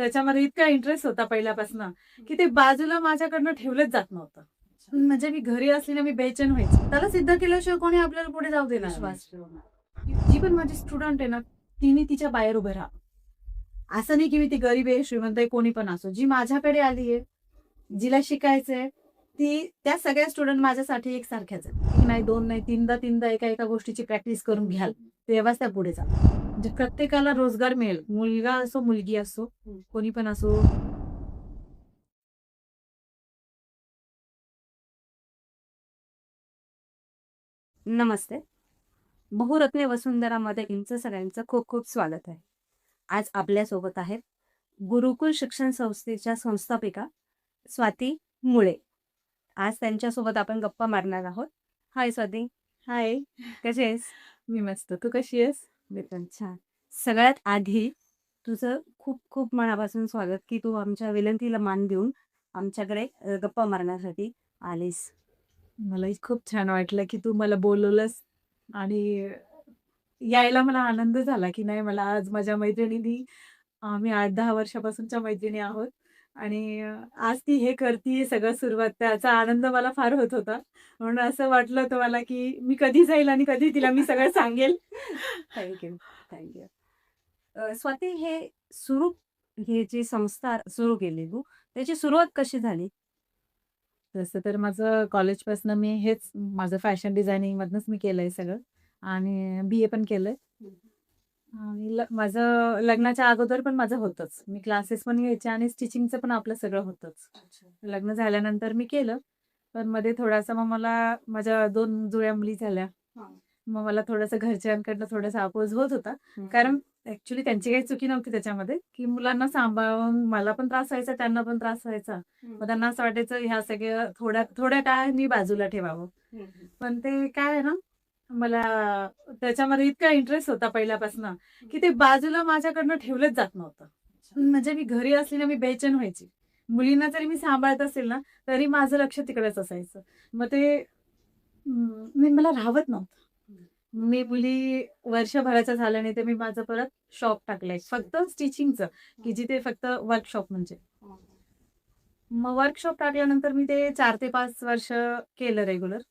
त्याच्यामध्ये इतका इंटरेस्ट होता पहिल्यापासून की ते बाजूला माझ्याकडनं ठेवलंच जात नव्हतं. म्हणजे मी घरी असली ना, मी बेचैन व्हायची. त्याला सिद्ध केल्याशिवाय कोणी आपल्याला पुढे जाऊ देणार नाही. विश्वास ठेवणार. जी पण माझी स्टुडंट आहे ना, तिने तिच्या पायावर उभं राहा. असं नाही की मी ती गरीब आहे, श्रीमंत आहे, कोणी पण असो. जी माझ्याकडे आली आहे, जिला शिकायचंय, ती त्या सगळ्या स्टुडंट माझ्यासाठी एकसारख्याच आहेत. 1 नाही, 2 नाही, तीनदा एका गोष्टीची प्रॅक्टिस करून घ्याल, तेव्हाच त्या पुढे जातात. म्हणजे प्रत्येकाला रोजगार मिळेल. मुलगा असो, मुलगी असो, कोणी पण असो. नमस्ते. बहुरत्ने वसुंधरामध्ये तुमचं सगळ्यांचं खूप खूप स्वागत आहे. आज आपल्यासोबत आहेत गुरुकुल शिक्षण संस्थेच्या संस्थापिका स्वाती मुळे. आज त्यांच्यासोबत आपण गप्पा मारणार आहोत. हाय स्वाती, हाय, कशी आहेस? मी मस्त. तू कशी आहेस? मी पण छान. सगळ्यात आधी तुझं खूप खूप मनापासून स्वागत की तू आमच्या विनंतीला मान देऊन आमच्याकडे गप्पा मारण्यासाठी आलीस. मलाही खूप छान वाटलं की तू मला बोलवलंस आणि यायला मला आनंद झाला की नाही मला आज माझ्या मैत्रिणींनी आम्ही 8-10 वर्षापासूनच्या मैत्रिणी आहोत आणि आज ती हे करतीये सगळं सुरुवात त्याचा आनंद मला फार होत होता. म्हणून असं वाटलं होतं मला की मी कधी जाईल आणि कधी तिला मी सगळं सांगेल. Thank you, thank you. स्वाती हे जी संस्था सुरू केली तू, त्याची सुरुवात कशी झाली? तसं तर माझं कॉलेजपासून मी हेच माझं फॅशन डिझायनिंगमधनंच मी केलंय सगळं आणि बी-ए पण केलंय. आणि माझं लग्नाच्या अगोदर पण माझं होतंच. मी क्लासेस पण घ्यायचे आणि स्टिचिंगचं पण आपलं सगळं होतंच. लग्न झाल्यानंतर मी केलं. पण मध्ये थोडासा मग मला माझ्या 2 जुळ्या मुली झाल्या. मग मला थोडंसं घरच्यांकडनं थोडासा अपोज होत होता. कारण ॲक्चुअली त्यांची काही चुकी नव्हती त्याच्यामध्ये, की मुलांना सांभाळून मला पण त्रास व्हायचा, त्यांना पण त्रास व्हायचा. मग त्यांना असं वाटायचं ह्या सगळ्या थोड्या थोड्या काळ मी बाजूला ठेवावं. पण ते काय आहे ना, मला त्याच्यामध्ये इतका इंटरेस्ट होता पहिल्यापासून की ते बाजूला माझ्याकडनं ठेवलंच जात नव्हतं. म्हणजे मी घरी असली ना, मी बेचैन व्हायची. मुलींना जरी मी सांभाळत असेल ना, तरी माझं लक्ष तिकडेच असायचं. मग ते मला राहवत नव्हतं. मी मुली वर्षभराच्या झाल्या नाही, तर मी माझं परत शॉप टाकलंय. फक्त स्टिचिंगचं, की जिथे फक्त वर्कशॉप म्हणजे. मग वर्कशॉप टाकल्यानंतर मी ते 4 ते 5 वर्ष केलं रेग्युलर.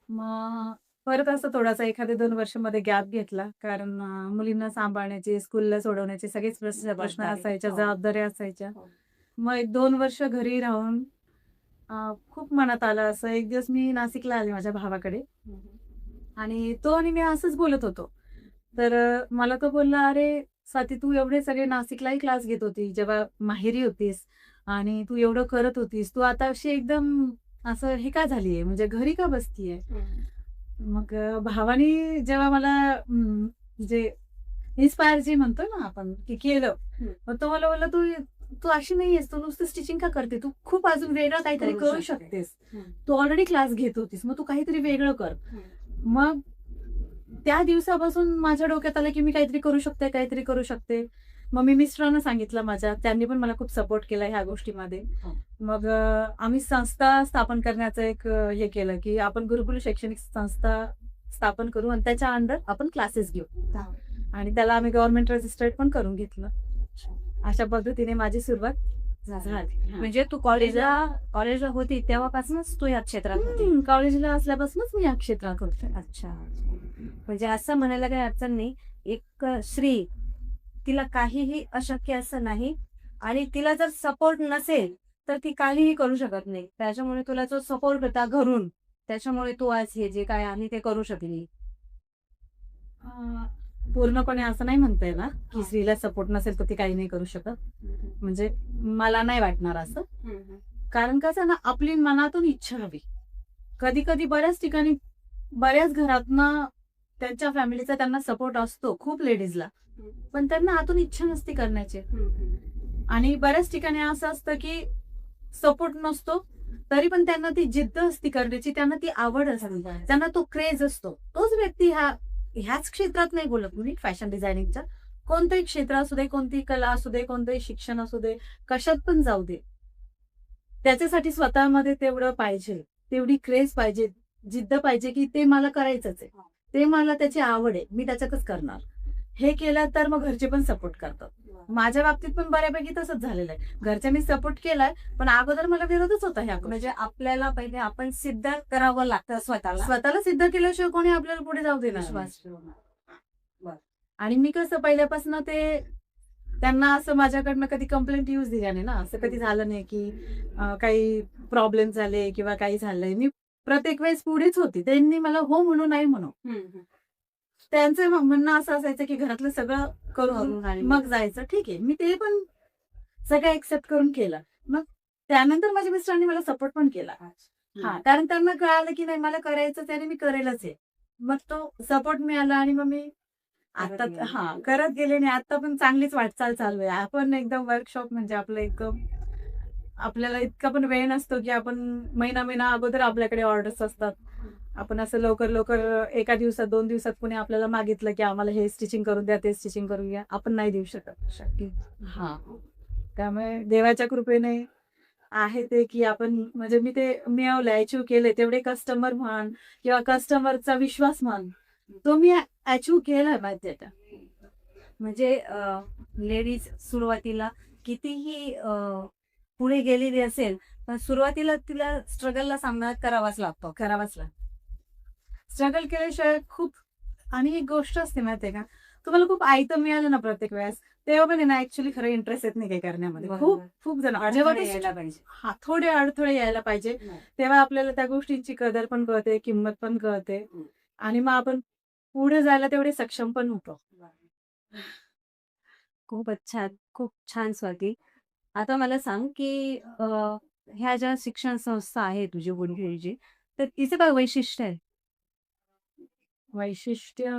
मग परत असं थोडासा एखादे 2 वर्षामध्ये गॅप घेतला. कारण मुलींना सांभाळण्याचे, स्कूलला सोडवण्याचे सगळेच प्रश्न प्रश्न असायच्या, जबाबदाऱ्या असायच्या. मग 1-2 वर्ष घरी राहून खूप मनात आलं असं. एक दिवस मी नाशिकला आले माझ्या भावाकडे आणि तो आणि मी असंच बोलत होतो. तर मला तो बोलला, "अरे स्वाती, तू एवढे सगळे नाशिकलाही क्लास घेत होती, जेव्हा माहेरी होतीस आणि तू एवढं करत होतीस. तू आता अशी एकदम असं हे का झालीये? म्हणजे घरी का बसतीये?" मग भावाने जेव्हा मला म्हणजे इन्स्पायर जे म्हणतो ना आपण, की केलं. मग तो मला बोलला, "तू तू अशी नाहीयेस. तू नुसतं स्टिचिंग का करते? तू खूप अजून वेगळं काहीतरी करू शकतेस. तू ऑलरेडी क्लास घेत होतीस. मग तू काहीतरी वेगळं कर." मग त्या दिवसापासून माझ्या डोक्यात आलं, की मी काहीतरी करू शकते, काहीतरी करू शकते. मग मी मिस्टरांना सांगितलं माझ्या. त्यांनी पण मला खूप सपोर्ट केला ह्या गोष्टीमध्ये. मग आम्ही संस्था स्थापन करण्याचं एक हे केलं, की आपण गुरुकुल शैक्षणिक संस्था स्थापन करू आणि त्याच्या अंडर आपण क्लासेस घेऊ. आणि त्याला आम्ही गव्हर्नमेंट रजिस्टर्ड पण करून घेतलं. अशा पद्धतीने माझी सुरुवात झाली. म्हणजे तू कॉलेजला होती तेव्हापासूनच तू या क्षेत्रात होती? कॉलेजला असल्यापासूनच मी या क्षेत्रात होते. अच्छा. म्हणजे असं म्हणायला काही अडचण नाही. एक स्त्री, तिला काहीही अशक्य असं नाही आणि तिला जर सपोर्ट नसेल, तर ती काहीही करू शकत नाही. त्याच्यामुळे तुला जो सपोर्ट होता घरून, त्याच्यामुळे तू आज हे जे काय आहे ते करू शकली. पूर्णपणे असं नाही म्हणता येणार, की स्त्रीला सपोर्ट नसेल तर ती काही नाही करू शकत. म्हणजे मला नाही वाटणार असं. कारण कसं ना, आपली मनातून इच्छा हवी. कधी-कधी बऱ्याच ठिकाणी, बऱ्याच घरातनं त्यांच्या फॅमिलीचा त्यांना सपोर्ट असतो खूप लेडीजला. पण त्यांना आतून इच्छा नसते करण्याची. आणि बऱ्याच ठिकाणी असं असतं, की सपोर्ट नसतो, तरी पण त्यांना ती जिद्द असते करण्याची, त्यांना ती आवड असते, त्यांना तो क्रेज असतो. तोच व्यक्ती ह्याच क्षेत्रात नाही बोलत मी फॅशन डिझायनिंगच्या. कोणतंही क्षेत्र असू दे, कोणतीही कला असू दे, कोणतंही शिक्षण असू दे, कशात पण जाऊ दे. त्याच्यासाठी स्वतःमध्ये तेवढं पाहिजे, तेवढी क्रेज पाहिजे, जिद्द पाहिजे, की ते मला करायचंच आहे. ते मला त्याची आवड आहे, मी त्याच्यातच करणार. हे केलं तर मग घरचे पण सपोर्ट करतात. माझ्या बाबतीत पण बऱ्यापैकी तसंच झालेलं आहे. घरच्यांनी सपोर्ट केलाय, पण अगोदर मला विरोधच होता ह्या गोष्टी. म्हणजे आपल्याला पहिले आपण सिद्ध करावं लागतं स्वतःला. स्वतःला सिद्ध केल्याशिवाय कोणी आपल्याला पुढे जाऊ देणार नाही. विश्वास ठेवणं. आणि मी कसं पहिल्यापासून ते त्यांना असं माझ्याकडनं कधी कंप्लेंट यूज दिल्या नाही ना. असं कधी झालं नाही की काही प्रॉब्लेम झाले किंवा काही झालंय. मी प्रत्येक वेळेस पुढेच होती. त्यांनी मला हो म्हणू नाही म्हणू. त्यांचं म्हणणं असं असायचं की घरातलं सगळं करून करून आणि मग जायचं. ठीक आहे. मी ते पण सगळं एक्सेप्ट करून केलं. मग त्यानंतर माझ्या मिस्टरांनी मला सपोर्ट पण केला. हां, कारण त्यांना कळालं की नाही मला करायचंच आहे आणि मी करेलच आहे. मग तो सपोर्ट मिळाला आणि मग मी आता करत गेले. करत गेले आणि आता पण चांगलीच वाटचाल चालू आहे. आपण एकदम वर्कशॉप म्हणजे आपलं एकदम आपल्याला इतका पण वेळ नसतो की आपण महिना अगोदर आपल्याकडे ऑर्डर्स असतात. आपण असं लवकर एका दिवसात 2 दिवसात कोणी आपल्याला मागितलं की आम्हाला हे स्टिचिंग करून द्या, ते स्टिचिंग करून द्या. आपण नाही देऊ शकत. शक्य. हां. त्यामुळे देवाच्या कृपेने आहे ते की आपण म्हणजे मी ते मिळवलंय, अचीव्ह केले. तेवढे कस्टमर म्हण किंवा कस्टमरचा विश्वास म्हण, तो मी अचीव्ह केलाय माहिती आहे. म्हणजे लेडीज सुरुवातीला कितीही पुढे गेलेली असेल, पण सुरुवातीला तिला स्ट्रगलला सामना करावाच लागतो. करावाच लागतं. स्ट्रगल केल्याशिवाय खूप आणि एक गोष्ट असते माहितीये का, तुम्हाला खूप आयतं मिळालं ना प्रत्येक वेळेस, तेव्हा पण आहे ना ॲक्चुअली खरं इंटरेस्ट येत नाही काही करण्यामध्ये. खूप बरोबर. खूप जण जेव्हा अडथळे ते यायला पाहिजे. थोडे अडथळे यायला पाहिजे. तेव्हा आपल्याला त्या गोष्टींची कदर पण कळते, किंमत पण कळते आणि मग आपण पुढे जायला तेवढे सक्षम पण होतो. खूपच छान. खूप छान स्वाती. आता मला सांग, की ह्या ज्या शिक्षण संस्था आहे तुझी गुरुकुलची, तर तिचं काय वैशिष्ट्य आहे? वैशिष्ट्य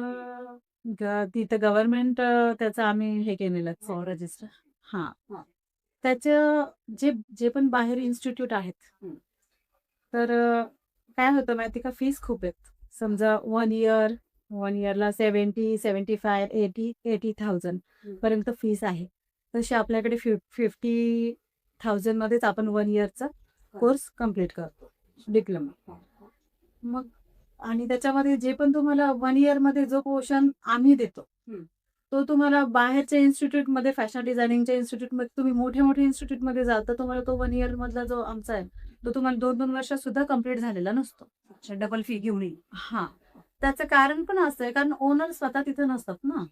तिथं गव्हर्नमेंट त्याचं आम्ही हे केलेलं आहे रजिस्टर. हां. हां. त्याचं जे जे पण बाहेर इन्स्टिट्यूट आहेत. हं. तर काय होतं माहिती का, फीस खूप आहेत. समजा 1 इयरला 70, 75, 80,000 हं. पर्यंत फीस आहे. तशी आपल्याकडे 50,000 मध्येच आपण 1 इयरचा कोर्स कंप्लीट करतो, डिप्लोमा. मग आणि त्याच्यामध्ये जे पण तुम्हाला 1 इयरमध्ये जो पोर्शन आम्ही देतो, हं. तो तुम्हाला बाहेरच्या इन्स्टिट्यूटमध्ये फॅशन डिझायनिंगच्या इन्स्टिट्यूटमध्ये तुम्ही मोठ्या इन्स्टिट्यूटमध्ये जाल, तर तुम्हाला तो 1 इयर मधला जो आमचा आहे, तो तुम्हाला 2-2 वर्षात सुद्धा कंप्लीट झालेला नसतो. अच्छा, डबल फी घेऊन येईल. हां. त्याचं कारण पण असं आहे, कारण ओनर स्वतः तिथे नसतात ना.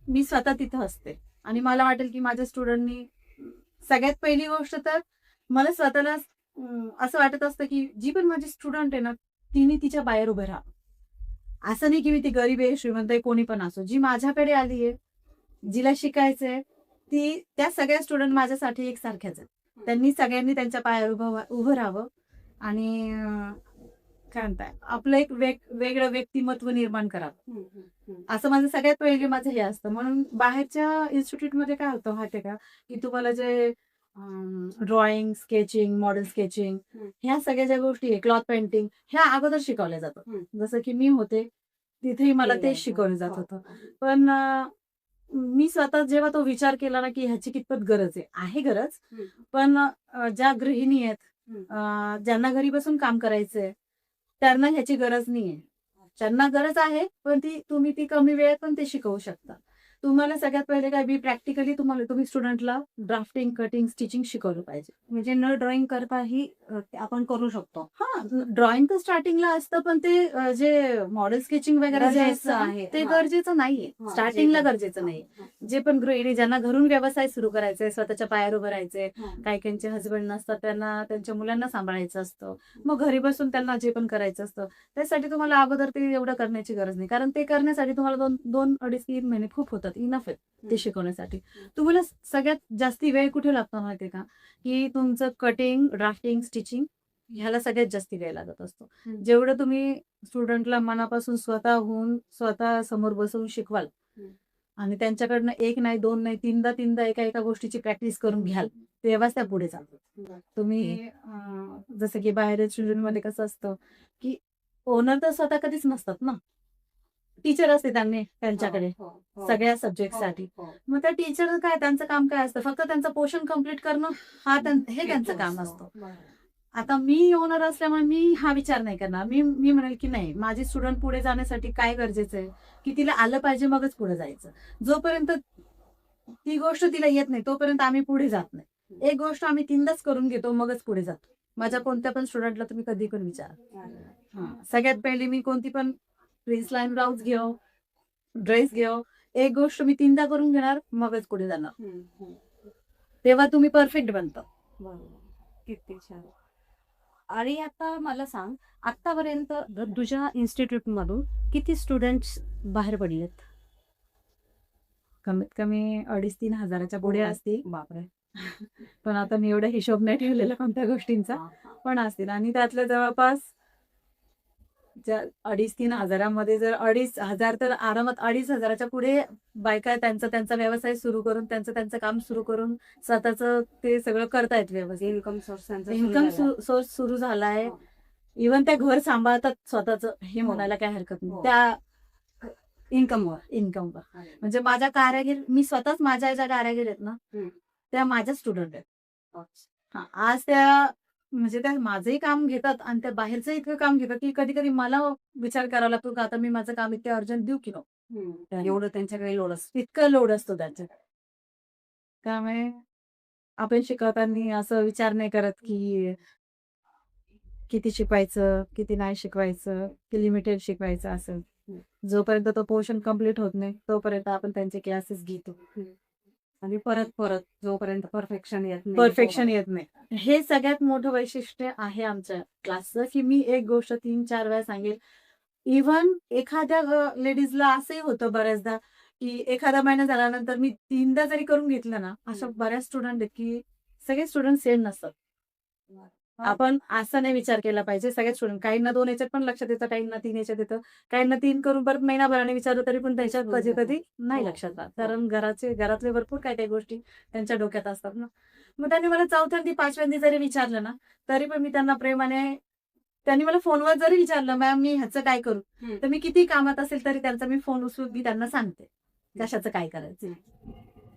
मी स्वतः तिथं असते आणि मला वाटेल की माझ्या स्टुडंटनी सगळ्यात पहिली गोष्ट तर मला स्वतःला असं वाटत असतं की जी पण माझी स्टुडंट आहे ना, तिने तिच्या पायावर उभं राहावं. असं नाही की मी ती गरीब आहे, श्रीमंत आहे, कोणी पण असो. जी माझ्याकडे आली आहे, जिला शिकायचंय, त्या सगळ्या स्टुडंट माझ्यासाठी एकसारख्याच आहेत. त्यांनी सगळ्यांनी त्यांच्या पायावर उभं राहावं आणि काय म्हणताय, आपलं एक वेगळं व्यक्तिमत्व निर्माण करावं. असं माझं सगळ्यात पहिले माझं हे असतं. म्हणून बाहेरच्या इन्स्टिट्यूटमध्ये काय होतं माहितीये का, की तुम्हाला जे ड्रॉइंग, स्केचिंग, मॉडेल स्केचिंग ह्या सगळ्या ज्या गोष्टी आहे, क्लॉथ पेंटिंग ह्या अगोदर शिकवल्या जातात. जसं की मी होते, तिथेही मला तेच शिकवलं जात होतं. पण मी स्वतः जेव्हा तो विचार केला ना, की ह्याची कितपत गरज आहे. आहे गरज, पण ज्या गृहिणी आहेत, ज्यांना घरी बसून काम करायचंय, त्यांना ह्याची गरज नाहीये. त्यांना गरज आहे, पण तुम्ही ती कमी वेळेत पण ते शिकवू शकता. तुम्हाला सगळ्यात पहिले काय प्रॅक्टिकली तुम्ही स्टुडंटला ड्राफ्टिंग, कटिंग, स्टिचिंग शिकवलं पाहिजे. म्हणजे न ड्रॉइंग करताही आपण करू शकतो. हां, ड्रॉइंग तर स्टार्टिंगला असतं, पण ते जे मॉडेल स्केचिंग वगैरे जे गरजेचं असतं आहे. ते हां. गरजेचं नाहीये. हां, स्टार्टिंगला जे पण. गरजेचं नाहीये. जे पण गृहिणी ज्यांना घरून व्यवसाय सुरू करायचे, स्वतःच्या पायावर उभं राहायचंय, काही-काहींचे हसबंड नसतात, त्यांना त्यांच्या मुलांना सांभाळायचं असतं. मग घरी बसून त्यांना जे पण करायचं असतं, त्यासाठी तुम्हाला अगोदर ते एवढं करण्याची गरज नाही. कारण ते करण्यासाठी तुम्हाला 2, 2.5-3 महिने खूप होतात. इनफ आहेत ते शिकवण्यासाठी. तुम्हाला सगळ्यात जास्ती वेळ कुठे लागतो माहितीये का, की तुमचं कटिंग, ड्राफ्टिंग, स्टिचिंग ह्याला सगळ्यात जास्ती वेळ लागत असतो. जेवढं तुम्ही स्टुडंटला मनापासून स्वतः समोर बसवून शिकवाल आणि त्यांच्याकडनं 1 नाही, 2 नाही, 3दा एका गोष्टीची प्रॅक्टिस करून घ्याल, तेव्हाच त्या पुढे चालतात. तुम्ही जसं की बाहेर स्टुडंटमध्ये कसं असतं, की ओनर तर स्वतः कधीच नसतात ना. टीचर असते त्यांच्याकडे सगळ्या सब्जेक्टसाठी. मग त्या टीचर काय त्यांचं काम काय असतं, फक्त त्यांचं पोर्शन कंप्लीट करणं हे त्यांचं काम असतं. आता मी ओनर असल्यामुळे मी हा विचार नाही करणार. मी म्हणेल की नाही, माझी स्टुडंट पुढे जाण्यासाठी काय गरजेचं आहे, की तिला आलं पाहिजे मगच पुढे जायचं. जोपर्यंत ती गोष्ट तिला येत नाही तोपर्यंत आम्ही पुढे जात नाही. एक गोष्ट आम्ही 3दाच करून घेतो मगच पुढे जातो. माझ्या कोणत्या पण स्टुडंटला तुम्ही कधी पण विचारा. सगळ्यात पहिली मी कोणती पण प्रिन्स लाईन ब्लाउज घेऊ, ड्रेस घेऊ, एक गोष्ट मी 3दा करून घेणार मगच पुढे जाणार. तेव्हा तुम्ही परफेक्ट बनता. किती छान. आणि आता मला सांग, आतापर्यंत तुझ्या इन्स्टिट्यूट मधून किती स्टुडंट्स बाहेर पडलेत? कमीत कमी 2,500-3 हजाराच्या पुढे असतील. बापरे. पण आता मी एवढा हिशोब नाही ठेवलेला कोणत्या गोष्टींचा, पण असतील. आणि त्यातल्या जवळपास 2,500-3 हजारामध्ये जर 2,500 तर आरामात 2,500च्या पुढे बायका त्यांचा व्यवसाय सुरू करून त्यांचं काम सुरू करून स्वतःचं ते सगळं करतायत व्यवस्थित. इन्कम सोर्स त्यांचा इन्कम सोर्स सुरू झालाय. इव्हन त्या घर सांभाळतात स्वतःचं, हे म्हणायला काय हरकत नाही. त्या इन्कमवर म्हणजे माझ्या कारागीर, मी स्वतःच माझ्या ज्या कारागीर आहेत ना त्या माझ्या स्टुडंट आहेत. आज त्या म्हणजे त्या माझंही काम घेतात आणि त्या बाहेरचं इतकं काम घेतात की कधी कधी मला विचार करावा लागतो का आता मी माझं काम इतकं अर्जंट देऊ की नको. एवढं त्यांच्याकडे लोड असतं. इतकं लोड असतो त्याच्यात. त्यामुळे आपण शिकवताना असं विचार नाही करत की किती शिकवायचं, किती नाही शिकवायचं, की लिमिटेड शिकवायचं असं. जोपर्यंत तो पोर्शन कम्प्लीट होत नाही तोपर्यंत आपण त्यांचे क्लासेस घेतो. आणि परत जोपर्यंत परफेक्शन येत नाही. हे सगळ्यात मोठं वैशिष्ट्य आहे आमच्या क्लासचं की मी एक गोष्ट 3-4 वेळा सांगेल. इव्हन एखाद्या लेडीजला असंही होतं बऱ्याचदा की एखादा महिना झाल्यानंतर मी 3दा जरी करून घेतलं ना, अशा बऱ्याच स्टुडंट आहेत की सगळे स्टुडंट सेम नसतात. आपण असा नाही विचार केला पाहिजे. सगळ्यात स्टुडंट काहींना 2 याच्यात पण लक्षात येतं, काहींना 3 याच्यात येतं, काहींना 3 करून परत महिनाभराने विचारलं तरी पण त्याच्यात कधी कधी नाही लक्षात राहत. कारण घरातले भरपूर काही गोष्टी त्यांच्या डोक्यात असतात ना. मग त्यांनी मला 4थ्यांदी 5व्यांदी जरी विचारलं ना तरी पण मी त्यांना प्रेमाने, त्यांनी मला फोनवर जरी विचारलं मॅम मी ह्याचं काय करू, तर मी किती कामात असेल तरी त्यांचा मी फोन उचलून मी त्यांना सांगते कशाचं काय करायचं.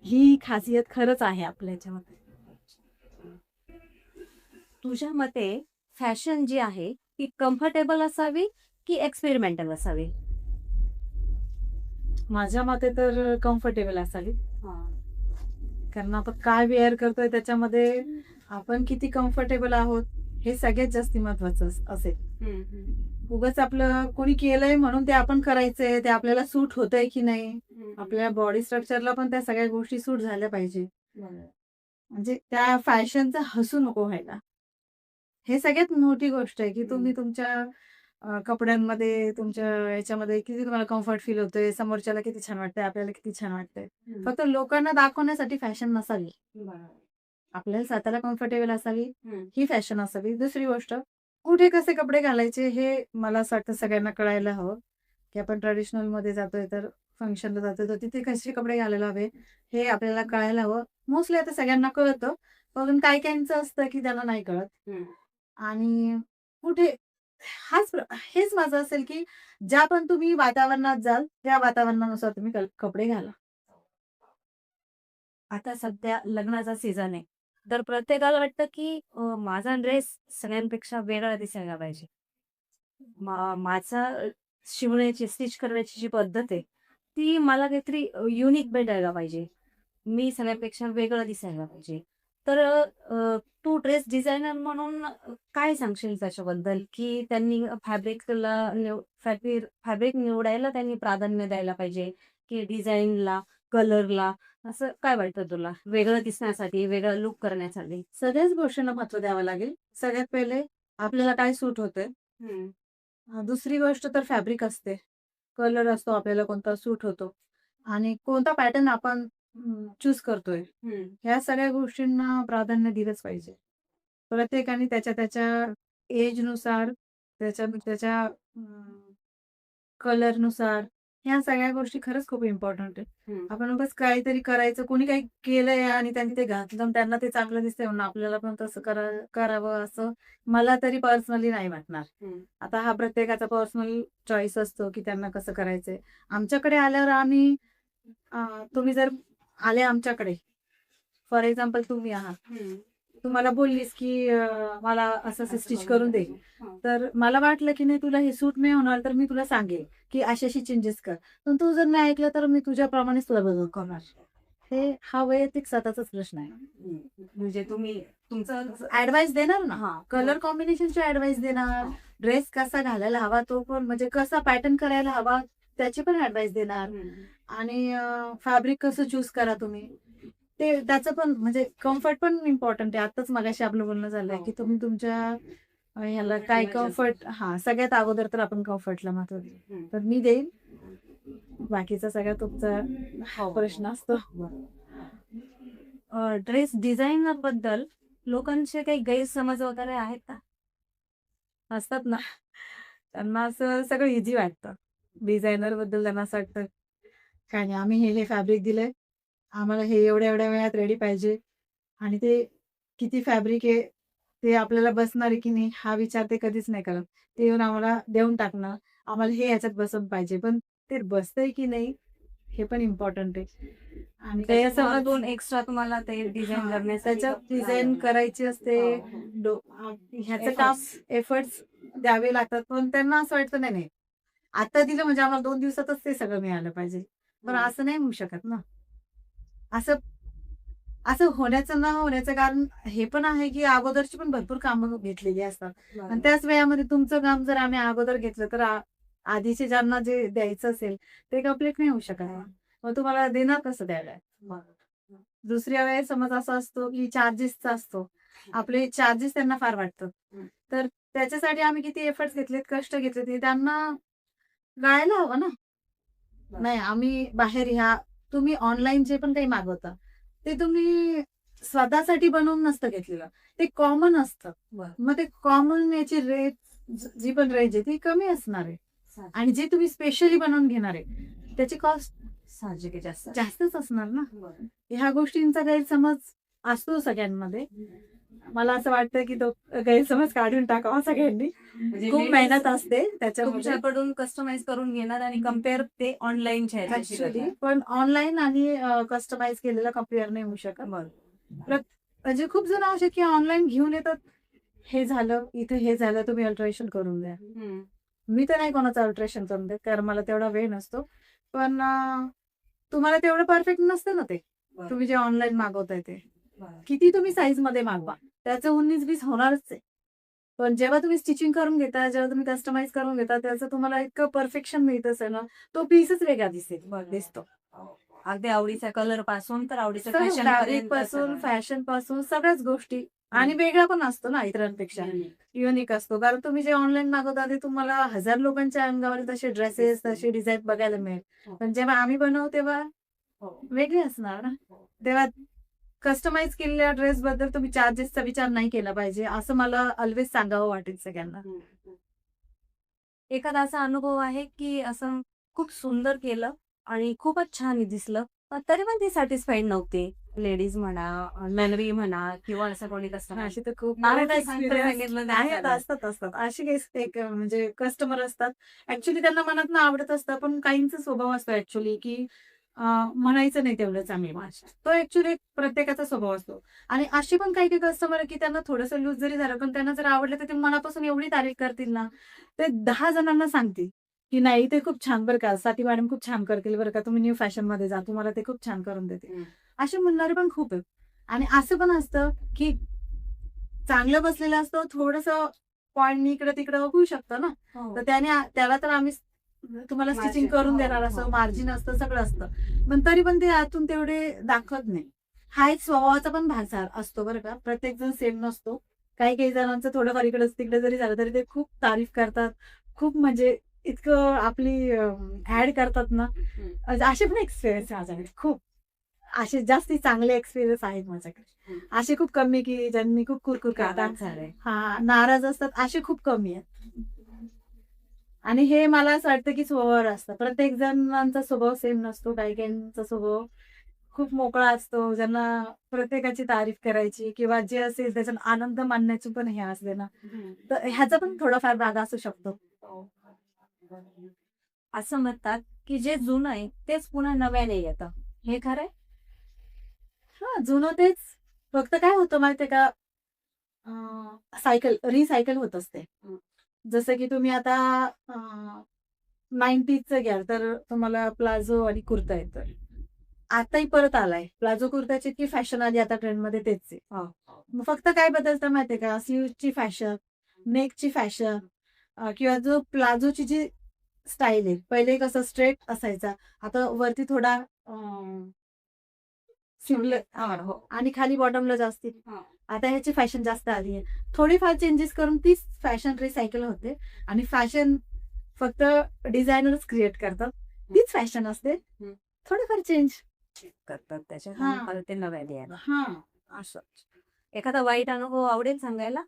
ही खासियत खरंच आहे आपल्या ह्याच्यामध्ये. तुझ्या मते फॅशन जी आहे ती कम्फर्टेबल असावी की एक्सपेरिमेंटल असावी? माझ्या मते तर कम्फर्टेबल असावी. कारण आपण काय वेअर करतोय त्याच्यामध्ये आपण किती कम्फर्टेबल आहोत हे सगळ्यात जास्त महत्वाचं असेल. उगाच आपलं कोणी केलंय म्हणून ते आपण करायचंय, ते आपल्याला सूट होतंय की नाही, आपल्या बॉडी स्ट्रक्चरला पण त्या सगळ्या गोष्टी सूट झाल्या पाहिजे. म्हणजे त्या फॅशनचा हसू नको व्हायला. हे सगळ्यात मोठी गोष्ट आहे की तुम्ही तुमच्या कपड्यांमध्ये, तुमच्या याच्यामध्ये किती तुम्हाला कम्फर्ट फील होतंय, समोरच्याला किती छान वाटतंय, आपल्याला किती छान वाटतंय. फक्त लोकांना दाखवण्यासाठी फॅशन नसावी. आपल्याला स्वतःला कम्फर्टेबल असावी ही फॅशन असावी. दुसरी गोष्ट, कुठे कसे कपडे घालायचे हे मला असं वाटतं सगळ्यांना कळायला हवं. की आपण ट्रेडिशनल मध्ये जातोय तर फंक्शनला जातोय तर तिथे कसे कपडे घालायला हवे हे आपल्याला कळायला हवं. मोस्टली आता सगळ्यांना कळतं, पण काही काहींचं असतं की त्यांना नाही कळत. आणि कुठे हेच माझं असेल की ज्या पण तुम्ही वातावरणात जाल त्या वातावरणानुसार तुम्ही कपडे घाला. आता सध्या लग्नाचा सीझन आहे, तर प्रत्येकाला वाटतं की माझा ड्रेस सगळ्यांपेक्षा वेगळा दिसायला पाहिजे. माझा शिवण्याची स्टिच करण्याची जी पद्धत आहे ती मला काहीतरी युनिक भेटायला पाहिजे. मी सगळ्यांपेक्षा वेगळं दिसायला पाहिजे. तर तू ड्रेस डिझायनर म्हणून काय सांगशील त्याच्याबद्दल की त्यांनी फॅब्रिक निवडायला त्यांनी प्राधान्य द्यायला पाहिजे की डिझाईनला, कलरला? असं काय वाटतं तुला वेगळं दिसण्यासाठी, वेगळा लुक करण्यासाठी? सगळ्याच गोष्टींना महत्व द्यावं लागेल. सगळ्यात पहिले आपल्याला काय सूट होतंय. दुसरी गोष्ट तर फॅब्रिक असते, कलर असतो आपल्याला कोणता सूट होतो आणि कोणता पॅटर्न आपण चूज करतोय. ह्या सगळ्या गोष्टींना प्राधान्य दिलंच पाहिजे. प्रत्येकाने त्याच्या त्याच्या एजनुसार, त्याच्या कलरनुसार ह्या सगळ्या गोष्टी खरंच खूप इम्पॉर्टंट आहे. आपण उगाच काहीतरी करायचं, कोणी काही केलंय आणि त्यांनी ते घातलं आणि त्यांना ते चांगलं दिसतंय म्हणून आपल्याला पण तसं करावं असं मला तरी पर्सनली नाही वाटणार. आता हा प्रत्येकाचा पर्सनल चॉईस असतो की त्यांना कसं करायचंय. आमच्याकडे आल्यावर आम्ही तुम्ही जर आले आमच्याकडे, फॉर एक्झाम्पल तुम्ही आहात, तुम्हाला बोललीस की मला असं स्टिच करून दे, तर मला वाटलं की नाही तुला हे सूट नाही होणार तर मी तुला सांगेल की अशी अशी चेंजेस कर. पण तू जर नाही ऐकलं तर मी तुझ्याप्रमाणेच तुला बदल करणार. ते हा वैयक्तिक स्वतःचाच प्रश्न आहे. म्हणजे तुम्ही तुमचं ऍडवाइस देणार ना, हा कलर कॉम्बिनेशनची ऍडवाइस देणार, हा. ड्रेस कसा घालायला हवा तो पण, म्हणजे कसा पॅटर्न करायला हवा त्याची पण ऍडवाइस देणार, आणि फॅब्रिक कसं चूज करा तुम्ही ते त्याचं पण, म्हणजे कम्फर्ट पण इम्पॉर्टंट आहे. आताच मगाशी आपलं बोलणं झालंय की तुम्ही तुमच्या ह्याला काय कम्फर्ट, हा सगळ्यात अगोदर तर आपण कम्फर्टला महत्व देऊ. तर मी देईन, बाकीचा सगळा तुमचा प्रश्न असतो. ड्रेस डिझायनर बद्दल लोकांचे काही गैरसमज वगैरे आहेत का? असतात ना, त्यांना असं सगळं इझी वाटतं. डिझायनर बद्दल त्यांना असं वाटतं, काय नाही, आम्ही हे फॅब्रिक दिलंय, आम्हाला हे एवढ्या एवढ्या वेळात रेडी पाहिजे, आणि ते किती फॅब्रिक आहे, ते आपल्याला बसणार आहे की नाही हा विचार ते कधीच नाही करत. ते येऊन आम्हाला देऊन टाकणार, आम्हाला हे ह्याच्यात बसून पाहिजे, पण ते बसतंय की नाही हे पण इम्पॉर्टंट आहे. आणि गैरसमज एक्स्ट्रा तुम्हाला ते डिझाईन हा, करण्यासाठी त्याच्यात डिझाईन करायची असते, ह्याचं काम एफर्ट्स द्यावे लागतात, पण त्यांना असं वाटतं नाही नाही, आता दिलं म्हणजे आम्हाला 2 दिवसातच ते सगळं मिळालं पाहिजे. पण असं नाही होऊ शकत ना. असं असं होण्याचं न होण्याचं कारण हे पण आहे की अगोदरची पण भरपूर कामं घेतलेली असतात, आणि त्याच वेळामध्ये तुमचं काम जर आम्ही अगोदर घेतलं तर आधीचे ज्यांना जे द्यायचं असेल ते कम्प्लीट नाही होऊ शकत ना. मग तुम्हाला देणार कसं द्यायला? दुसऱ्या वेळेस समज असा असतो की चार्जेसचा असतो, आपले चार्जेस त्यांना फार वाटतं, तर त्याच्यासाठी आम्ही किती एफर्ट्स घेतलेत, कष्ट घेतले, ते त्यांना गळायला हवं ना. नाही, आम्ही बाहेर ह्या, तुम्ही ऑनलाईन जे पण काही मागवता ते तुम्ही स्वतःसाठी बनवून नसतं घेतलेलं, ते कॉमन असतं. मग ते कॉमन याची रेट, जी पण रेंज आहे ती कमी असणार आहे, आणि जे तुम्ही स्पेशली बनवून घेणार आहे त्याची कॉस्ट साहजिक जास्त जास्तच असणार ना. ह्या गोष्टींचा गैरसमज असतो सगळ्यांमध्ये. मला असं वाटतं की तो गैरसमज काढून टाकावा सगळ्यांनी. खूप मेहनत असते त्याच्यामध्ये तुमच्याकडून कस्टमाइज करून घेणार आणि कम्पेअर ते ऑनलाईनच्या ऍक्च्युअली, पण ऑनलाईन आणि कस्टमाइज केलेला कम्पेअर नाही होऊ शकत. म्हणजे खूप जण असे की ऑनलाईन घेऊन येतात, हे झालं इथे, हे झालं, तुम्ही अल्ट्रेशन करून द्या. मी तर नाही कोणाचं अल्ट्रेशन करून देत, कारण मला तेवढा वेळ नसतो. पण तुम्हाला तेवढं परफेक्ट नसतं ना ते, तुम्ही जे ऑनलाईन मागवताय ते. किती तुम्ही साईज मध्ये मागवा, त्याचं 19-20 होणारच आहे. पण जेव्हा तुम्ही स्टिचिंग करून घेता, जेव्हा तुम्ही कस्टमाइज करून घेता, त्याचं तुम्हाला इतकं परफेक्शन मिळत असेल ना, तो पीसच वेगळा दिसतो. अगदी आवडीचा कलर पासून तर आवडीचं फॅशन फॅब्रिक पासून, फॅशन पासून, सगळ्याच गोष्टी, आणि वेगळा पण असतो ना इतरांपेक्षा, युनिक असतो. कारण तुम्ही जे ऑनलाईन मागवता ते तुम्हाला 1000 लोकांच्या अंगावर तसे ड्रेसेस, तसे डिझाईन बघायला मिळेल, पण जेव्हा आम्ही बनवू तेव्हा वेगळे असणार ना. तेव्हा कस्टमाइज केलेल्या ड्रेस बद्दल तुम्ही चार्जेसचा विचार नाही केला पाहिजे, असं मला ऑलवेज सांगावं वाटेल सगळ्यांना. एखादा असा अनुभव आहे की असं खूप सुंदर केलं आणि खूपच छान दिसलं, तरी पण ती सॅटिस्फाईड नव्हती, लेडीज म्हणा, मेनरी म्हणा, किंवा असं कोणी कस्टमर? अशी तर खूप मला बरेच सांगितलं experience नाही आहेत, झालं. असतात. अशी काही एक म्हणजे कस्टमर असतात, ऍक्च्युली त्यांना मनातनं आवडत असतं, पण काहींचा स्वभाव असतो ऍक्च्युली की म्हणायचं नाही तेवढं चांगली भाषा. तो ऍक्च्युली प्रत्येकाचा स्वभाव असतो. आणि अशी पण काही काही कस्टमर आहे की त्यांना थोडंसं लूज जरी झालं, पण त्यांना जर आवडलं तर ते मनापासून एवढी तारीफ करतील ना, ते 10 जणांना सांगतील की नाही ते खूप छान बरं का, स्वाती मॅडम खूप छान करतील बरं का, तुम्ही न्यू फॅशन मध्ये जा, तुम्हाला ते खूप छान करून देते. असे म्हणणारे पण खूप आहेत. आणि असं पण असतं की चांगलं बसलेलं असतं, थोडंसं पॉइंट इकडे तिकडे होऊ शकतं ना, तर त्याला तर आम्ही तुम्हाला स्टिचिंग करून देणार, असं मार्जिन असतं, सगळं असतं, पण तरी पण ते आतून तेवढे दाखवत नाही. हा एक स्वभावाचा पण भाग असतो बरं का, प्रत्येक जण सेम नसतो. काही काही जणांचं थोडंफार इकडे तिकडे जरी झालं तरी ते खूप तारीफ करतात, खूप म्हणजे इतकं आपली ऍड करतात ना. असे पण एक्सपिरियन्स आहे माझ्याकडे खूप, असे जास्ती चांगले एक्सपिरियन्स आहेत माझ्याकडे. असे खूप कमी की ज्यांनी खूप कुरकुर करतात, हा नाराज असतात, असे खूप कमी आहेत. आणि हे मला असं वाटतं की स्वभावावर असतं, प्रत्येक जणांचा स्वभाव सेम नसतो. काही काहींचा स्वभाव खूप मोकळा असतो, ज्यांना प्रत्येकाची तारीफ करायची किंवा जे असेल त्याच्यात आनंद मानण्याची पण हे असते ना, तर ह्याचा पण थोडाफार भाग असू शकतो. असं म्हणतात की जे जुनं आहे तेच पुन्हा नव्याने येतं, हे खरंय? हा, जुनं तेच, फक्त काय होतं माहितीये का, सायकल रिसायकल होत असते. जसं की तुम्ही आता 90चं घ्याल तर तुम्हाला प्लाझो आणि कुर्ता येतं. आताही परत आलाय. प्लाझो कुर्त्याची इतकी फॅशन आली आता ट्रेंडमध्ये तेच आहे. हां. मग फक्त काय बदलतं माहितीये का? स्लीव्हची फॅशन, नेकची फॅशन किंवा जो प्लाझोची जी स्टाईल आहे. पहिले कसं स्ट्रेट असायचा. आता वरती थोडा स्लीव्हले हो. आणि खाली बॉटमला जास्ती. हां. आता ह्याची फॅशन जास्त आली आहे. थोडीफार चेंजेस करून तीच फॅशन रिसायकल होते आणि फॅशन फक्त डिझायनरच क्रिएट करतात. तीच फॅशन असते. हं. थोडीफार चेंज. करतात त्याच्यात आणि हां. परत ते नव्याने द्यायला. हां. असं. एखादा वाईट अनुभव आवडेल सांगायला?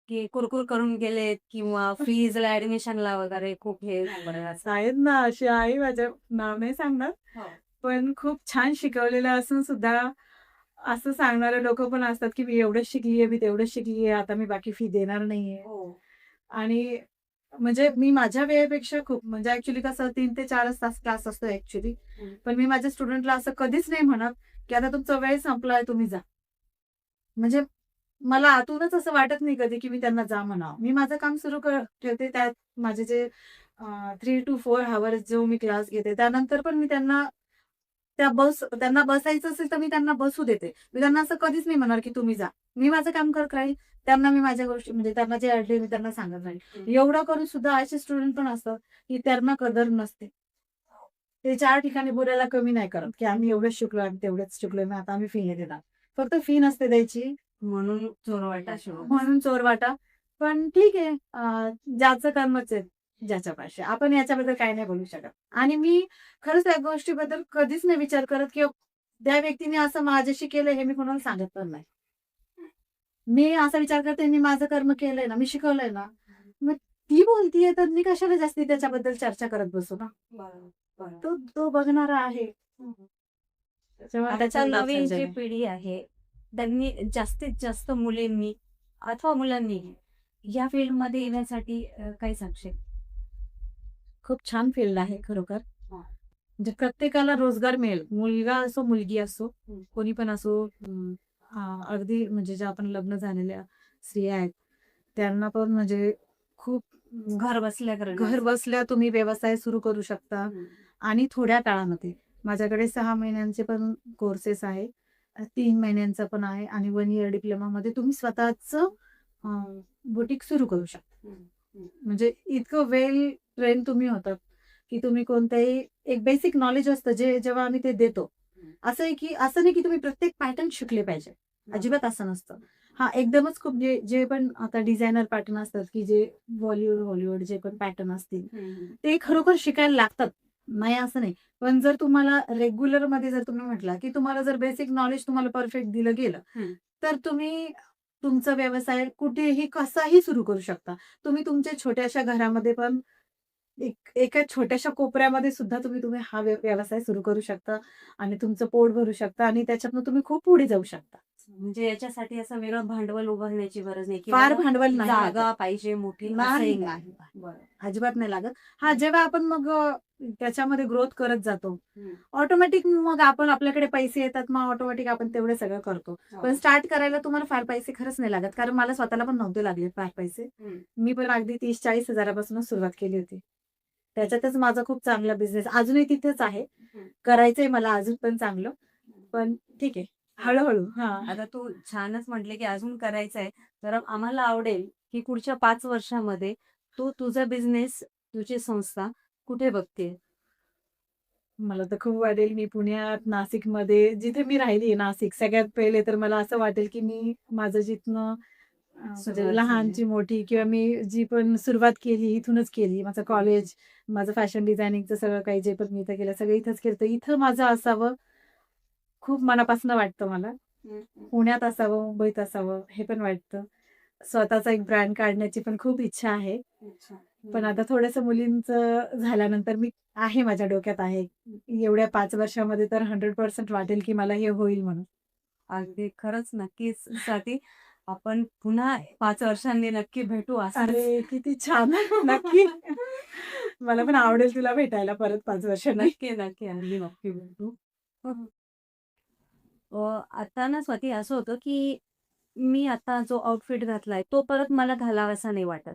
की कुरकुर करून गेलेत किंवा फीजला ॲडमिशनला वगैरे खूप हे झालं असं? आहेत ना, अशी आहे माझ्या नाव नाही सांगणार. हो. पण खूप छान शिकवलेलं असून सुद्धा असं सांगणारे लोकं पण असतात, की मी एवढंच शिकली मी तेवढंच शिकली आता मी बाकी फी देणार नाहीये. हो. आणि म्हणजे मी माझ्या वेळेपेक्षा खूप म्हणजे ॲक्चुअली कसं 3 ते 4च तास क्लास असतो ॲक्चुअली. हं. पण मी माझ्या स्टुडंटला असं कधीच नाही म्हणत, की आता तुमचा वेळ संपलाय तुम्ही जा. म्हणजे मला आतूनच असं वाटत नाही कधी, की मी त्यांना जा म्हणावं. मी माझं काम सुरू ठेवते. त्यात माझे जे 3 to 4 हॉर्स जो मी क्लास घेते, त्यानंतर पण मी त्यांना बसायचं असेल, तर मी त्यांना बसू देते. मी त्यांना असं कधीच नाही म्हणणार, की तुम्ही जा. मी माझं काम करत राहील. त्यांना मी माझ्या गोष्टी म्हणजे त्यांना जे अडले मी त्यांना सांगत राहील. हं. एवढं करून सुद्धा असे स्टुडंट पण असतात, की त्यांना कदर नसते. ते 4 ठिकाणी बोलायला कमी नाही करत, की आम्ही एवढंच शिकलोय, आम्ही तेवढंच शिकलोय, मग आता आम्ही फी नाही देणार. फक्त फी नसते द्यायची म्हणून चोरवाटा सुरू. म्हणून चोरवाटा. पण ठीक आहे ज्याचं कर्मच आहे ज्याच्यापाशी. आपण याच्याबद्दल काही नाही बोलू शकत. आणि मी खरंच त्या गोष्टीबद्दल कधीच नाही विचार करत, की त्या व्यक्तीने असं माझ्याशी केलंय हे मी कोणाला सांगत पण नाही. मी असा विचार करते मी माझं कर्म केलंय ना, मी शिकवलंय ना, मग ती बोलतीये तर मी कशाला जास्ती त्याच्याबद्दल चर्चा करत बसू ना. बरोबर, बरोबर. तो तो बघणारा आहे. हं. त्याच्यामुळे आजच्या ह्याच्यात नवीन चर्चा जी नाही. पिढी आहे, त्यांनी जास्तीत जास्त मुलींनी अथवा मुलांनी या फील्डमध्ये येण्यासाठी काय सांगशील? खूप छान फील्ड आहे खरोखर. हां. म्हणजे प्रत्येकाला रोजगार मिळेल. मुलगा असो, मुलगी असो, हं. कोणी पण असो. अगदी म्हणजे ज्या आपण लग्न झालेल्या स्त्रिया आहेत, त्यांना पण म्हणजे खूप घर बसल्या घर करण्याचं. बसल्या तुम्ही व्यवसाय सुरू करू शकता हं. आणि थोड्या काळामध्ये. माझ्याकडे 6 महिन्यांचे पण कोर्सेस आहे. 3 महिन्यांचा पण आहे आणि 1 इयर डिप्लोमामध्ये तुम्ही स्वतःचं बुटीक सुरू करू शकता. हं. हं. म्हणजे इतकं वेल ट्रेन तुम्ही होतात, की तुम्ही कोणत्याही एक बेसिक नॉलेज असतं जे जेव्हा आम्ही ते देतो. हं. असं नाही की तुम्ही प्रत्येक पॅटर्न शिकले पाहिजे. अजिबात असं नसतं. हां, एकदमच खूप जे जे पण आता डिझायनर पॅटर्न असतात, की जे बॉलिवूड, हॉलिवूड जे पण पॅटर्न असतील, हं, हं. ते खरोखर शिकायला लागतात. नाही असं नाही. पण जर तुम्हाला रेग्युलरमध्ये जर तुम्ही म्हटला, की तुम्हाला जर बेसिक नॉलेज तुम्हाला परफेक्ट दिलं गेलं, हं. तर तुम्ही तुमचा व्यवसाय कुठेही कसाही सुरू करू शकता. तुम्ही तुमच्या छोट्याशा घरामध्ये पण एका छोट्याशा कोपऱ्यामध्ये सुद्धा तुम्ही हा व्यवसाय सुरू करू शकता आणि तुमचं पोट भरू शकता आणि त्याच्यातनं तुम्ही खूप पुढे जाऊ शकता. म्हणजे याच्यासाठी असं वेगळं भांडवल उभारण्याची गरज नाही फार किंवा भांडवल नाही लागत. जागा पाहिजे मोठी नाही, असंही नाही. नाही. नाही. बरं. अजिबात नाही लागत. हां, जेव्हा आपण मग त्याच्यामध्ये ग्रोथ करत जातो, हं. ऑटोमॅटिक मग आपल्याकडे पैसे येतात, मग ऑटोमॅटिक आपण तेवढं सगळं करतो. हो. पण स्टार्ट करायला तुम्हाला फार पैसे खरंच नाही लागत. कारण मला स्वतःला पण नव्हते लागले फार पैसे. हं. मी पण अगदी 30-40 हजारापासूनच सुरुवात केली होती. त्याच्यातच माझा खूप चांगला बिझनेस अजूनही तिथेच आहे. हं. करायचंय मला अजून पण चांगलं. पण ठीक आहे. हळू-हळू. हां. आता तू छानच म्हटले, की अजून करायचंय. तर आम्हाला आवडेल, की पुढच्या 5 वर्षामध्ये तू तुझा बिझनेस, तुझी संस्था कुठे बघतेय? मला तर खूप वाटेल मी पुण्यात, नाशिकमध्ये जिथे मी राहिली नाशिक सगळ्यात पहिले तर मला असं वाटेल, की मी माझं जिथनं म्हणजे सुरुवात झाली. लहानची मोठी किंवा मी जी पण सुरुवात केली इथूनच केली. माझं कॉलेज, माझं फॅशन डिझायनिंगचं सगळं काही जे पण मी इथं केलं सगळं इथंच केलं. तर इथं माझं असावं खूप मनापासून वाटतं मला. हं, हं. पुण्यात असावं, मुंबईत असावं हे पण वाटतं. स्वतःचा एक ब्रँड काढण्याची पण खूप इच्छा आहे. अच्छा. पण हं. आता थोडंसं मुलींचं झाल्यानंतर आहे माझ्या डोक्यात आहे. एवढ्या 5 वर्षामध्ये तर 100% वाटेल, की मला हे होईल म्हणून. अगदी खरंच नक्कीच स्वाती. आपण पुन्हा 5 वर्षांनी नक्की भेटू असंच. अरे, किती छान! नक्की. मला पण आवडेल तुला भेटायला परत 5 वर्षांनी. नक्की, नक्की. अगदी नक्की भेटू. हं. आता ना स्वाती असं होतं, की मी आता जो आउटफिट घातलाय, तो परत मला घालावासा नाही वाटत.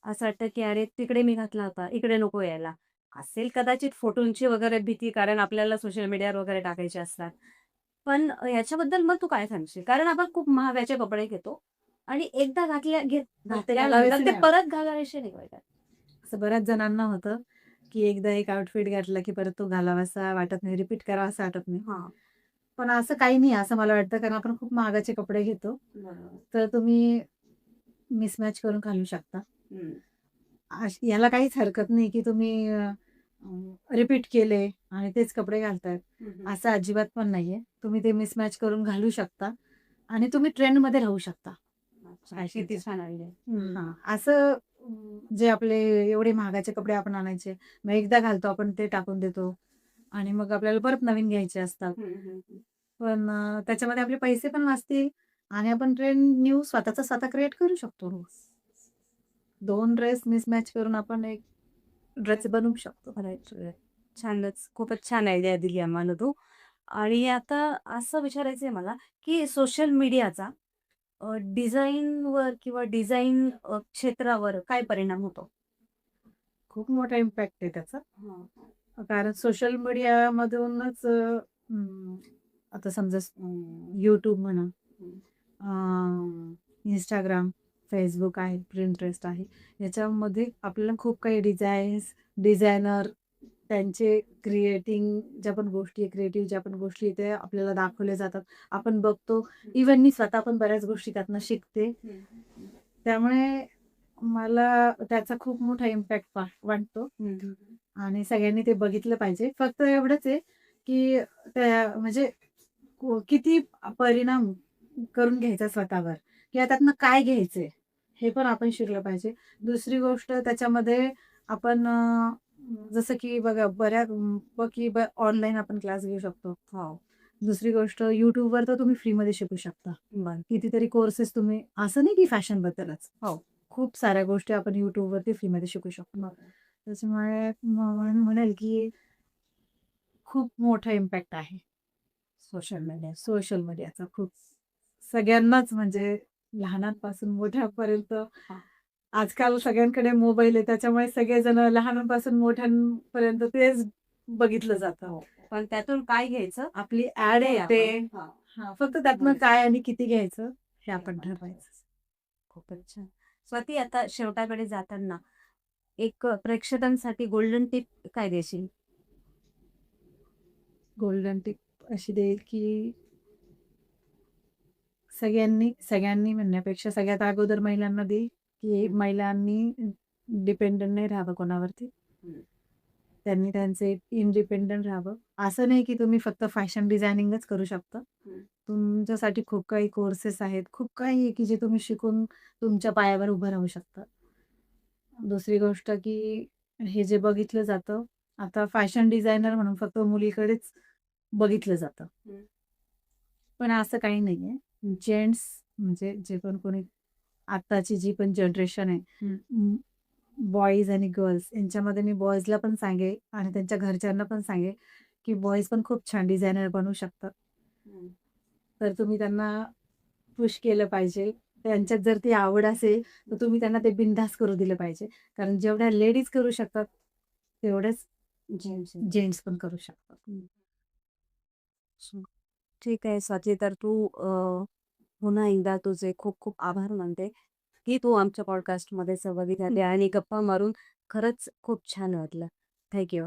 असं वाटतं, की अरे तिकडे मी घातला होता, इकडे नको यायला. असेल कदाचित फोटोंची वगैरे भीती, कारण आपल्याला सोशल मीडियावर वगैरे टाकायचे असतात. पण याच्याबद्दल मग तू काय सांगशील? कारण आपण खूप महागाचे कपडे घेतो आणि एकदा ते घालावेच घातल्यानंतर ते नाही. परत घालावेसे नाही वाटत. असं बऱ्याच जणांना होतं, की एकदा एक आउटफिट घातला, की परत तो घालावासा वाटत नाही, रिपीट करावासा वाटत नाही. हां, पण असं काही नाही असं मला वाटतं, कारण आपण खूप महागाचे कपडे घेतो. बरोबर. तर तुम्ही मिसमॅच करून घालू शकता. हं, याला काहीच हरकत नाही, की तुम्ही रिपीट केले आणि तेच कपडे घालतायत. हं, हं. असं अजिबात पण नाहीये. तुम्ही ते मिसमॅच करून घालू शकता आणि तुम्ही ट्रेंडमध्ये राहू शकता अच्छा, किती फॅशनच्या. छान आयडिया. असं जे आपले एवढे महागाचे कपडे आपण आणायचे, मग एकदा घालतो आपण ते टाकून देतो आणि मग आपल्याला परत नवीन घ्यायचे असतात. हं, हं, हं. पण त्याच्यामध्ये आपले पैसे पण वाचतील आणि आपण ट्रेंड न्यू स्वतःचा स्वतः क्रिएट करू शकतो. 2 ड्रेस मिसमॅच करून आपण एक ड्रेस बनवू शकतो. Right, right. छानच. खूपच छान आयडिया दिली आम्हाला तू. आणि आता असं विचारायचं आहे मला, की सोशल मीडियाचा डिझाईनवर किंवा डिझाईन क्षेत्रावर काय परिणाम होतो? खूप मोठा इम्पॅक्ट आहे त्याचा. हां. कारण सोशल मीडियामधूनच आता समजा YouTube म्हणा, हं. Instagram, Facebook आहे, Pinterest आहे. याच्यामध्ये आपल्याला खूप काही डिझायनर त्यांचे ज्या पण गोष्टी आहे, क्रिएटिव्ह ज्या पण गोष्टी आहे, ते आपल्याला दाखवल्या जातात. आपण बघतो. इव्हन मी स्वतः पण बऱ्याच गोष्टी त्यातनं शिकते. हं, हं. त्यामुळे मला त्याचा खूप मोठा इम्पॅक्ट वाटतो. हं, हं. आणि सगळ्यांनी ते बघितलं पाहिजे. फक्त एवढंच आहे, की त्या म्हणजे किती परिणाम करून घ्यायचा स्वतःवर किंवा त्यातनं काय घ्यायचंय, हे पण आपण शिकलं पाहिजे. दुसरी गोष्ट त्याच्यामध्ये आपण जसं की बघा ऑनलाईन आपण क्लास घेऊ शकतो. हो. दुसरी गोष्ट YouTubeवर तर तुम्ही फ्रीमध्ये शिकू शकता. बरं. कितीतरी कोर्सेस तुम्ही असं नाही की फॅशनबद्दलच. हो. खूप साऱ्या गोष्टी आपण YouTubeवरती फ्रीमध्ये शिकू शकतो. बरं. त्याच्यामुळे म्हणेल की खूप मोठा इम्पॅक्ट आहे सोशल मीडिया. सोशल मीडियाचा खूप. सगळ्यांनाच म्हणजे लहानांपासून मोठ्यापर्यंत हां. आजकाल सगळ्यांकडे मोबाईल आहे. त्याच्यामुळे सगळेजण लहानांपासून मोठ्यांपर्यंत तेच बघितलं जातं. हो. पण त्यातून काय घ्यायचं आपली ॲड ते येते. आपण हां. फक्त त्यातनं काय आणि किती घ्यायचं हे आपण ठरवायचं. खूपच छान. स्वाती, आता शेवटाकडे जाताना एक प्रेक्षकांसाठी गोल्डन टिप काय देशील? गोल्डन टिप अशी देईल की सगळ्यांनी म्हणण्यापेक्षा सगळ्यात अगोदर महिलांना देईल, की महिलांनी डिपेंडंट नाही राहावं कोणावरती. हं. त्यांनी त्यांचे इंडिपेंडंट राहावं. असं नाही की तुम्ही फक्त फॅशन डिझायनिंगच करू शकता. हं. तुमच्यासाठी खूप काही कोर्सेस आहेत. खूप काही आहे की जे तुम्ही शिकून तुमच्या पायावर उभं राहू शकता. दुसरी गोष्ट की हे जे बघितलं जातं, आता फॅशन डिझायनर म्हणून फक्त मुलीकडेच बघितलं जातं. हं. पण असं काही नाहीये. जेंट्स म्हणजे जे पण कोणी आत्ताची जी पण जनरेशन आहे, बॉयज आणि गर्ल्स यांच्यामध्ये मी बॉयजला पण सांगेल आणि त्यांच्या घरच्यांना पण सांगेल, की बॉयज पण खूप छान डिझायनर बनू शकतात. हं. तर तुम्ही त्यांना पुश केलं पाहिजे. त्यांच्यात जर ती आवड असेल, तर तुम्ही त्यांना ते बिनधास्त करू दिलं पाहिजे. कारण जेवढ्या लेडीज करू शकतात, तेवढेच जेम्स. जेंट्स पण करू शकतात. हं. हं. ठीक आहे स्वाती, तर तू पुन्हा एकदा तुझे खूप खूप आभार मानते, की तू आमच्या पॉडकास्टमध्ये सहभागी झाली आणि गप्पा मारून खरंच खूप छान वाटलं. Thank you.